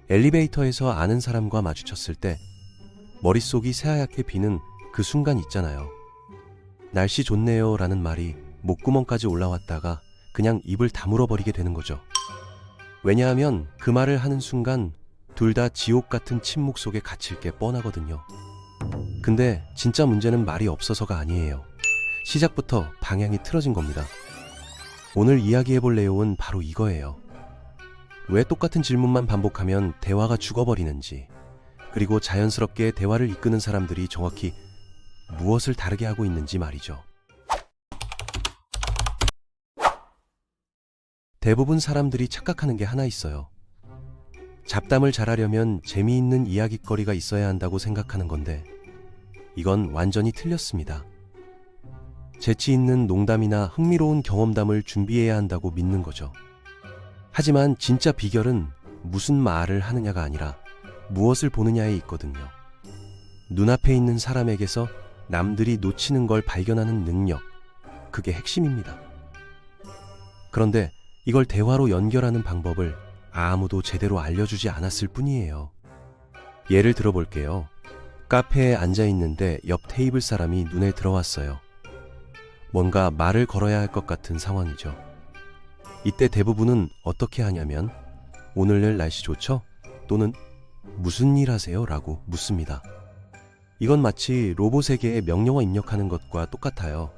엘리베이터에서 아는 사람과 마주쳤을 때 머릿속이 새하얗게 비는 그 순간 있잖아요. 날씨 좋네요 라는 말이 목구멍까지 올라왔다가 그냥 입을 다물어 버리게 되는 거죠. 왜냐하면 그 말을 하는 순간 둘 다 지옥 같은 침묵 속에 갇힐 게 뻔하거든요. 근데 진짜 문제는 말이 없어서가 아니에요. 시작부터 방향이 틀어진 겁니다. 오늘 이야기해볼 내용은 바로 이거예요. 왜 똑같은 질문만 반복하면 대화가 죽어버리는지, 그리고 자연스럽게 대화를 이끄는 사람들이 정확히 무엇을 다르게 하고 있는지 말이죠. 대부분 사람들이 착각하는 게 하나 있어요. 잡담을 잘하려면 재미있는 이야깃거리가 있어야 한다고 생각하는 건데 이건 완전히 틀렸습니다. 재치 있는 농담이나 흥미로운 경험담을 준비해야 한다고 믿는 거죠. 하지만 진짜 비결은 무슨 말을 하느냐가 아니라 무엇을 보느냐에 있거든요. 눈앞에 있는 사람에게서 남들이 놓치는 걸 발견하는 능력, 그게 핵심입니다. 그런데 이걸 대화로 연결하는 방법을 아무도 제대로 알려주지 않았을 뿐이에요. 예를 들어볼게요. 카페에 앉아 있는데 옆 테이블 사람이 눈에 들어왔어요. 뭔가 말을 걸어야 할 것 같은 상황이죠. 이때 대부분은 어떻게 하냐면 오늘 날씨 좋죠? 또는 무슨 일 하세요? 라고 묻습니다. 이건 마치 로봇에게 명령어 입력하는 것과 똑같아요.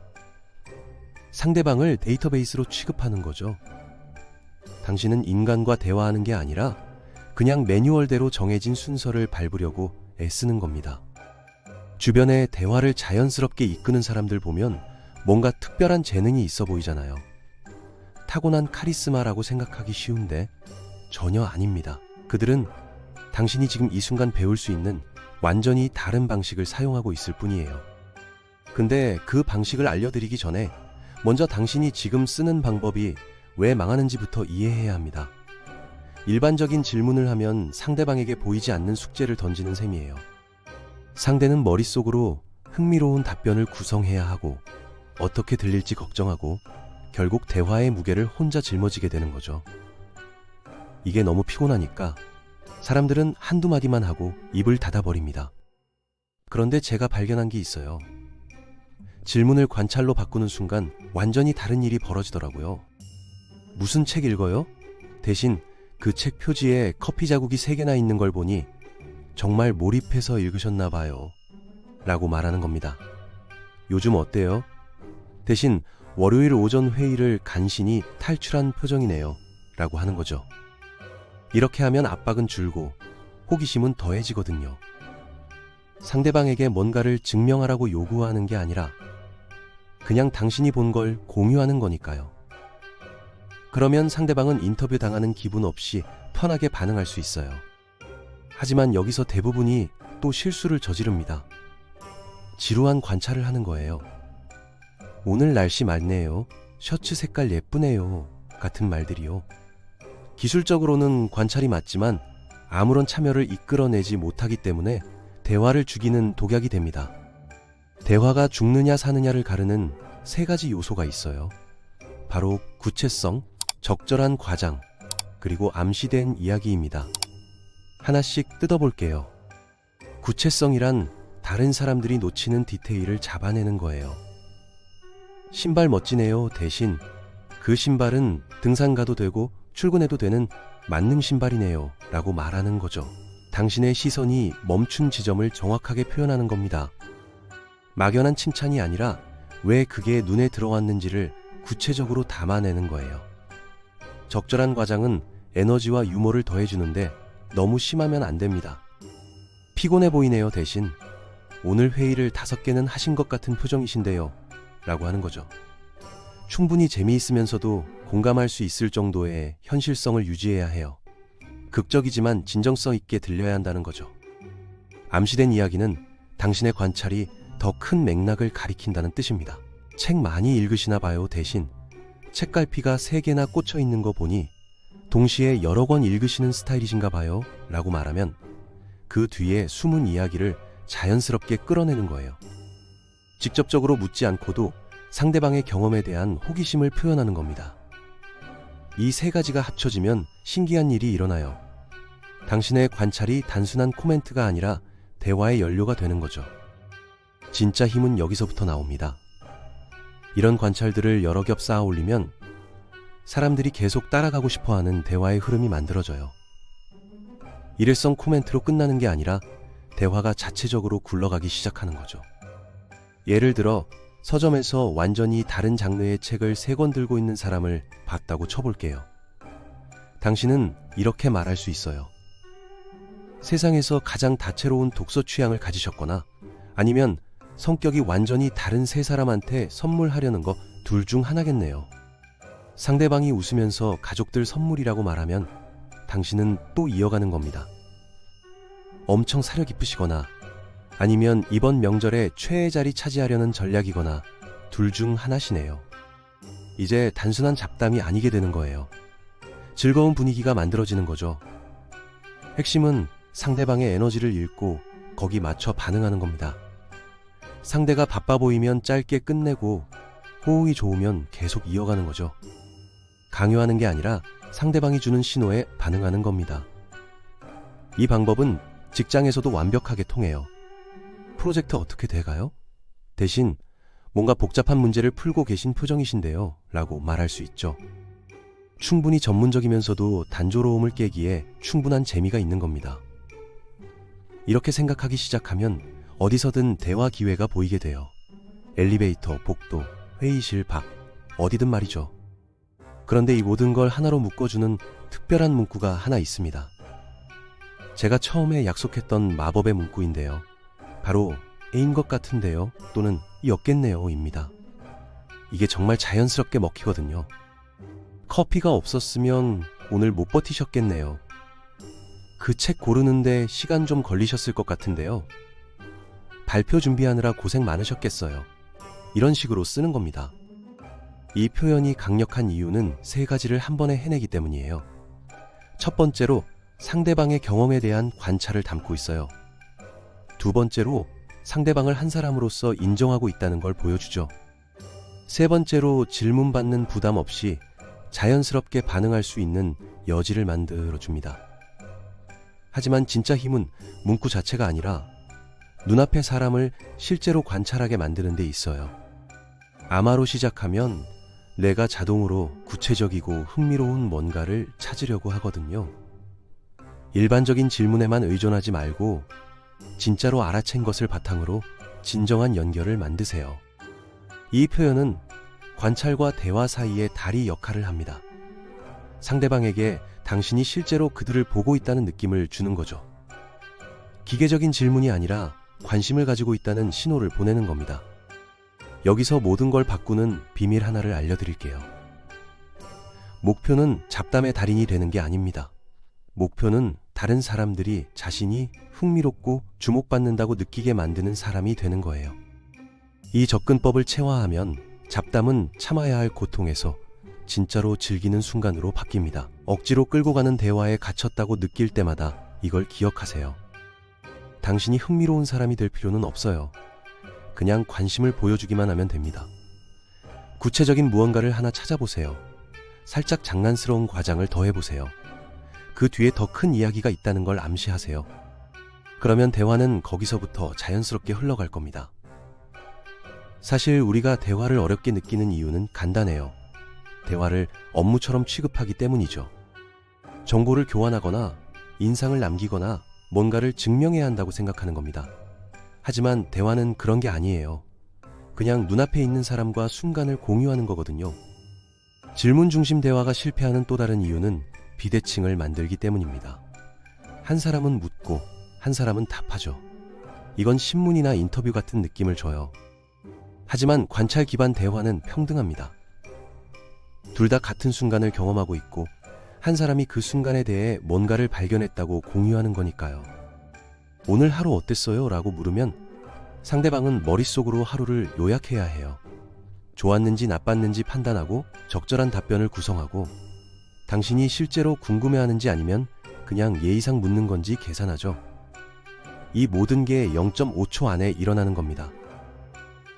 상대방을 데이터베이스로 취급하는 거죠. 당신은 인간과 대화하는 게 아니라 그냥 매뉴얼대로 정해진 순서를 밟으려고 애쓰는 겁니다. 주변에 대화를 자연스럽게 이끄는 사람들 보면 뭔가 특별한 재능이 있어 보이잖아요. 타고난 카리스마라고 생각하기 쉬운데 전혀 아닙니다. 그들은 당신이 지금 이 순간 배울 수 있는 완전히 다른 방식을 사용하고 있을 뿐이에요. 근데 그 방식을 알려드리기 전에 먼저 당신이 지금 쓰는 방법이 왜 망하는지부터 이해해야 합니다. 일반적인 질문을 하면 상대방에게 보이지 않는 숙제를 던지는 셈이에요. 상대는 머릿속으로 흥미로운 답변을 구성해야 하고 어떻게 들릴지 걱정하고 결국 대화의 무게를 혼자 짊어지게 되는 거죠. 이게 너무 피곤하니까 사람들은 한두 마디만 하고 입을 닫아버립니다. 그런데 제가 발견한 게 있어요. 질문을 관찰로 바꾸는 순간 완전히 다른 일이 벌어지더라고요. 무슨 책 읽어요? 대신 그 책 표지에 커피 자국이 3개나 있는 걸 보니 정말 몰입해서 읽으셨나 봐요. 라고 말하는 겁니다. 요즘 어때요? 대신 월요일 오전 회의를 간신히 탈출한 표정이네요. 라고 하는 거죠. 이렇게 하면 압박은 줄고 호기심은 더해지거든요. 상대방에게 뭔가를 증명하라고 요구하는 게 아니라 그냥 당신이 본 걸 공유하는 거니까요. 그러면 상대방은 인터뷰 당하는 기분 없이 편하게 반응할 수 있어요. 하지만 여기서 대부분이 또 실수를 저지릅니다. 지루한 관찰을 하는 거예요. 오늘 날씨 맑네요. 셔츠 색깔 예쁘네요. 같은 말들이요. 기술적으로는 관찰이 맞지만 아무런 참여를 이끌어내지 못하기 때문에 대화를 죽이는 독약이 됩니다. 대화가 죽느냐 사느냐를 가르는 3가지 요소가 있어요. 바로 구체성, 적절한 과장, 그리고 암시된 이야기입니다. 하나씩 뜯어볼게요. 구체성이란 다른 사람들이 놓치는 디테일을 잡아내는 거예요. 신발 멋지네요 대신 그 신발은 등산 가도 되고 출근해도 되는 만능 신발이네요 라고 말하는 거죠. 당신의 시선이 멈춘 지점을 정확하게 표현하는 겁니다. 막연한 칭찬이 아니라 왜 그게 눈에 들어왔는지를 구체적으로 담아내는 거예요. 적절한 과장은 에너지와 유머를 더해주는데 너무 심하면 안 됩니다. 피곤해 보이네요 대신 오늘 회의를 5개는 하신 것 같은 표정이신데요 라고 하는 거죠. 충분히 재미있으면서도 공감할 수 있을 정도의 현실성을 유지해야 해요. 극적이지만 진정성 있게 들려야 한다는 거죠. 암시된 이야기는 당신의 관찰이 더 큰 맥락을 가리킨다는 뜻입니다. 책 많이 읽으시나 봐요 대신 책갈피가 3개나 꽂혀 있는 거 보니 동시에 여러 권 읽으시는 스타일이신가 봐요 라고 말하면 그 뒤에 숨은 이야기를 자연스럽게 끌어내는 거예요. 직접적으로 묻지 않고도 상대방의 경험에 대한 호기심을 표현하는 겁니다. 이 3가지가 합쳐지면 신기한 일이 일어나요. 당신의 관찰이 단순한 코멘트가 아니라 대화의 연료가 되는 거죠. 진짜 힘은 여기서부터 나옵니다. 이런 관찰들을 여러 겹 쌓아 올리면 사람들이 계속 따라가고 싶어하는 대화의 흐름이 만들어져요. 일회성 코멘트로 끝나는 게 아니라 대화가 자체적으로 굴러가기 시작하는 거죠. 예를 들어 서점에서 완전히 다른 장르의 책을 3권 들고 있는 사람을 봤다고 쳐볼게요. 당신은 이렇게 말할 수 있어요. 세상에서 가장 다채로운 독서 취향을 가지셨거나 아니면 성격이 완전히 다른 3사람한테 선물하려는 거 둘 중 하나겠네요. 상대방이 웃으면서 가족들 선물이라고 말하면 당신은 또 이어가는 겁니다. 엄청 사려 깊으시거나 아니면 이번 명절에 최애 자리 차지하려는 전략이거나 둘 중 하나시네요. 이제 단순한 잡담이 아니게 되는 거예요. 즐거운 분위기가 만들어지는 거죠. 핵심은 상대방의 에너지를 읽고 거기 맞춰 반응하는 겁니다. 상대가 바빠 보이면 짧게 끝내고 호응이 좋으면 계속 이어가는 거죠. 강요하는 게 아니라 상대방이 주는 신호에 반응하는 겁니다. 이 방법은 직장에서도 완벽하게 통해요. 프로젝트 어떻게 돼가요? 대신 뭔가 복잡한 문제를 풀고 계신 표정이신데요 라고 말할 수 있죠. 충분히 전문적이면서도 단조로움을 깨기에 충분한 재미가 있는 겁니다. 이렇게 생각하기 시작하면 어디서든 대화 기회가 보이게 돼요. 엘리베이터, 복도, 회의실, 밖, 어디든 말이죠. 그런데 이 모든 걸 하나로 묶어주는 특별한 문구가 하나 있습니다. 제가 처음에 약속했던 마법의 문구인데요. 바로 A인 것 같은데요 또는 였겠네요 입니다. 이게 정말 자연스럽게 먹히거든요. 커피가 없었으면 오늘 못 버티셨겠네요. 그 책 고르는데 시간 좀 걸리셨을 것 같은데요. 발표 준비하느라 고생 많으셨겠어요. 이런 식으로 쓰는 겁니다. 이 표현이 강력한 이유는 3가지를 한 번에 해내기 때문이에요. 첫 번째로 상대방의 경험에 대한 관찰을 담고 있어요. 두 번째로 상대방을 한 사람으로서 인정하고 있다는 걸 보여주죠. 세 번째로 질문받는 부담 없이 자연스럽게 반응할 수 있는 여지를 만들어줍니다. 하지만 진짜 힘은 문구 자체가 아니라 눈앞의 사람을 실제로 관찰하게 만드는 데 있어요. 아마로 시작하면 뇌가 자동으로 구체적이고 흥미로운 뭔가를 찾으려고 하거든요. 일반적인 질문에만 의존하지 말고 진짜로 알아챈 것을 바탕으로 진정한 연결을 만드세요. 이 표현은 관찰과 대화 사이의 다리 역할을 합니다. 상대방에게 당신이 실제로 그들을 보고 있다는 느낌을 주는 거죠. 기계적인 질문이 아니라 관심을 가지고 있다는 신호를 보내는 겁니다. 여기서 모든 걸 바꾸는 비밀 하나를 알려드릴게요. 목표는 잡담의 달인이 되는 게 아닙니다. 목표는 다른 사람들이 자신이 흥미롭고 주목받는다고 느끼게 만드는 사람이 되는 거예요. 이 접근법을 체화하면 잡담은 참아야 할 고통에서 진짜로 즐기는 순간으로 바뀝니다. 억지로 끌고 가는 대화에 갇혔다고 느낄 때마다 이걸 기억하세요. 당신이 흥미로운 사람이 될 필요는 없어요. 그냥 관심을 보여주기만 하면 됩니다. 구체적인 무언가를 하나 찾아보세요. 살짝 장난스러운 과장을 더해보세요. 그 뒤에 더 큰 이야기가 있다는 걸 암시하세요. 그러면 대화는 거기서부터 자연스럽게 흘러갈 겁니다. 사실 우리가 대화를 어렵게 느끼는 이유는 간단해요. 대화를 업무처럼 취급하기 때문이죠. 정보를 교환하거나 인상을 남기거나 뭔가를 증명해야 한다고 생각하는 겁니다. 하지만 대화는 그런 게 아니에요. 그냥 눈앞에 있는 사람과 순간을 공유하는 거거든요. 질문 중심 대화가 실패하는 또 다른 이유는 비대칭을 만들기 때문입니다. 한 사람은 묻고 한 사람은 답하죠. 이건 신문이나 인터뷰 같은 느낌을 줘요. 하지만 관찰 기반 대화는 평등합니다. 둘 다 같은 순간을 경험하고 있고 한 사람이 그 순간에 대해 뭔가를 발견했다고 공유하는 거니까요. 오늘 하루 어땠어요? 라고 물으면 상대방은 머릿속으로 하루를 요약해야 해요. 좋았는지 나빴는지 판단하고 적절한 답변을 구성하고 당신이 실제로 궁금해하는지 아니면 그냥 예의상 묻는 건지 계산하죠. 이 모든 게 0.5초 안에 일어나는 겁니다.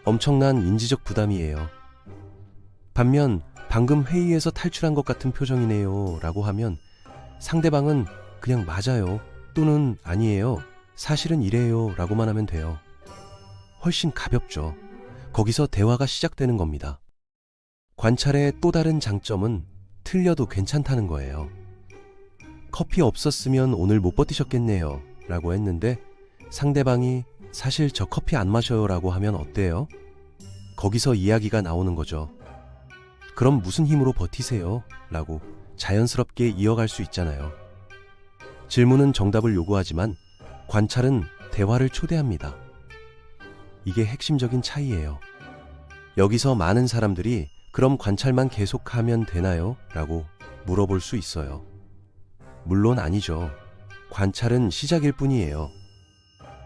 엄청난 인지적 부담이에요. 반면 방금 회의에서 탈출한 것 같은 표정이네요 라고 하면 상대방은 그냥 맞아요. 또는 아니에요. 사실은 이래요. 라고만 하면 돼요. 훨씬 가볍죠. 거기서 대화가 시작되는 겁니다. 관찰의 또 다른 장점은 틀려도 괜찮다는 거예요. 커피 없었으면 오늘 못 버티셨겠네요. 라고 했는데 상대방이 사실 저 커피 안 마셔요. 라고 하면 어때요? 거기서 이야기가 나오는 거죠. 그럼 무슨 힘으로 버티세요? 라고 자연스럽게 이어갈 수 있잖아요. 질문은 정답을 요구하지만 관찰은 대화를 초대합니다. 이게 핵심적인 차이예요. 여기서 많은 사람들이 그럼 관찰만 계속하면 되나요? 라고 물어볼 수 있어요. 물론 아니죠. 관찰은 시작일 뿐이에요.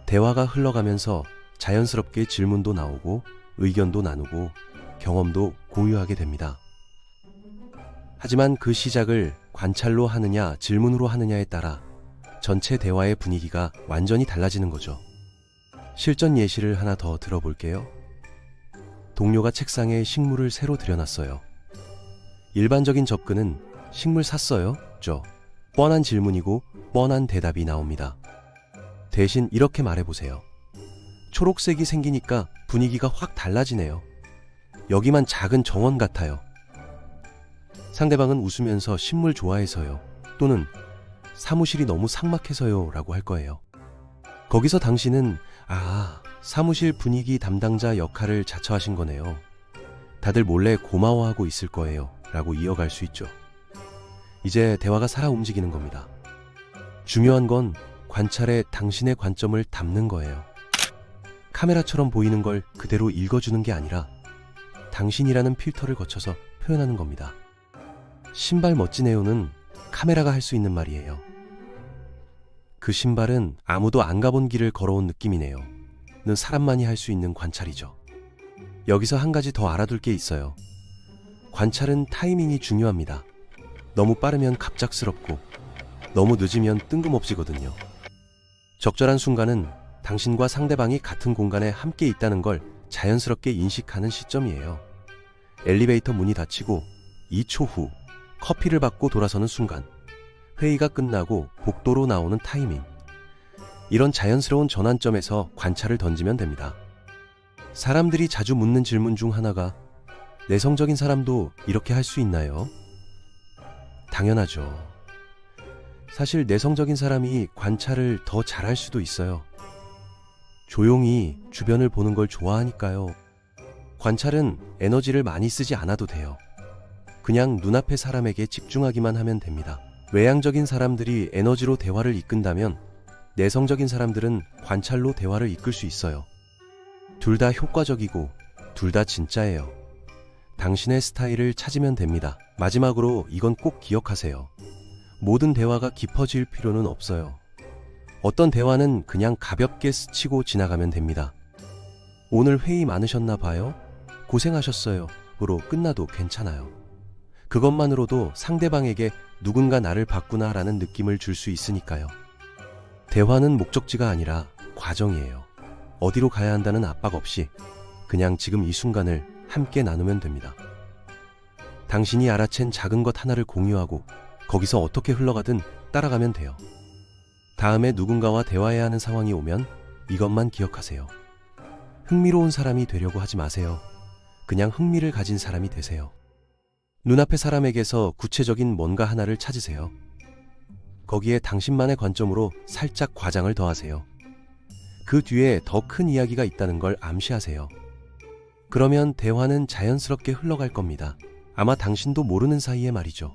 대화가 흘러가면서 자연스럽게 질문도 나오고 의견도 나누고 경험도 공유하게 됩니다. 하지만 그 시작을 관찰로 하느냐 질문으로 하느냐에 따라 전체 대화의 분위기가 완전히 달라지는 거죠. 실전 예시를 하나 더 들어볼게요. 동료가 책상에 식물을 새로 들여놨어요. 일반적인 접근은 식물 샀어요? 죠. 뻔한 질문이고 뻔한 대답이 나옵니다. 대신 이렇게 말해보세요. 초록색이 생기니까 분위기가 확 달라지네요. 여기만 작은 정원 같아요. 상대방은 웃으면서 식물 좋아해서요. 또는 사무실이 너무 삭막해서요. 라고 할 거예요. 거기서 당신은 사무실 분위기 담당자 역할을 자처하신 거네요. 다들 몰래 고마워하고 있을 거예요. 라고 이어갈 수 있죠. 이제 대화가 살아 움직이는 겁니다. 중요한 건 관찰에 당신의 관점을 담는 거예요. 카메라처럼 보이는 걸 그대로 읽어주는 게 아니라 당신이라는 필터를 거쳐서 표현하는 겁니다. 신발 멋지네요는 카메라가 할 수 있는 말이에요. 그 신발은 아무도 안 가본 길을 걸어온 느낌이네요. 는 사람만이 할 수 있는 관찰이죠. 여기서 한 가지 더 알아둘 게 있어요. 관찰은 타이밍이 중요합니다. 너무 빠르면 갑작스럽고 너무 늦으면 뜬금없이거든요. 적절한 순간은 당신과 상대방이 같은 공간에 함께 있다는 걸 자연스럽게 인식하는 시점이에요. 엘리베이터 문이 닫히고 2초 후 커피를 받고 돌아서는 순간, 회의가 끝나고 복도로 나오는 타이밍. 이런 자연스러운 전환점에서 관찰을 던지면 됩니다. 사람들이 자주 묻는 질문 중 하나가 내성적인 사람도 이렇게 할 수 있나요? 당연하죠. 사실 내성적인 사람이 관찰을 더 잘할 수도 있어요. 조용히 주변을 보는 걸 좋아하니까요. 관찰은 에너지를 많이 쓰지 않아도 돼요. 그냥 눈앞의 사람에게 집중하기만 하면 됩니다. 외향적인 사람들이 에너지로 대화를 이끈다면 내성적인 사람들은 관찰로 대화를 이끌 수 있어요. 둘 다 효과적이고 둘 다 진짜예요. 당신의 스타일을 찾으면 됩니다. 마지막으로 이건 꼭 기억하세요. 모든 대화가 깊어질 필요는 없어요. 어떤 대화는 그냥 가볍게 스치고 지나가면 됩니다. 오늘 회의 많으셨나 봐요? 고생하셨어요. 으로 끝나도 괜찮아요. 그것만으로도 상대방에게 누군가 나를 봤구나 라는 느낌을 줄 수 있으니까요. 대화는 목적지가 아니라 과정이에요. 어디로 가야 한다는 압박 없이 그냥 지금 이 순간을 함께 나누면 됩니다. 당신이 알아챈 작은 것 하나를 공유하고 거기서 어떻게 흘러가든 따라가면 돼요. 다음에 누군가와 대화해야 하는 상황이 오면 이것만 기억하세요. 흥미로운 사람이 되려고 하지 마세요. 그냥 흥미를 가진 사람이 되세요. 눈앞의 사람에게서 구체적인 뭔가 하나를 찾으세요. 거기에 당신만의 관점으로 살짝 과장을 더하세요. 그 뒤에 더 큰 이야기가 있다는 걸 암시하세요. 그러면 대화는 자연스럽게 흘러갈 겁니다. 아마 당신도 모르는 사이에 말이죠.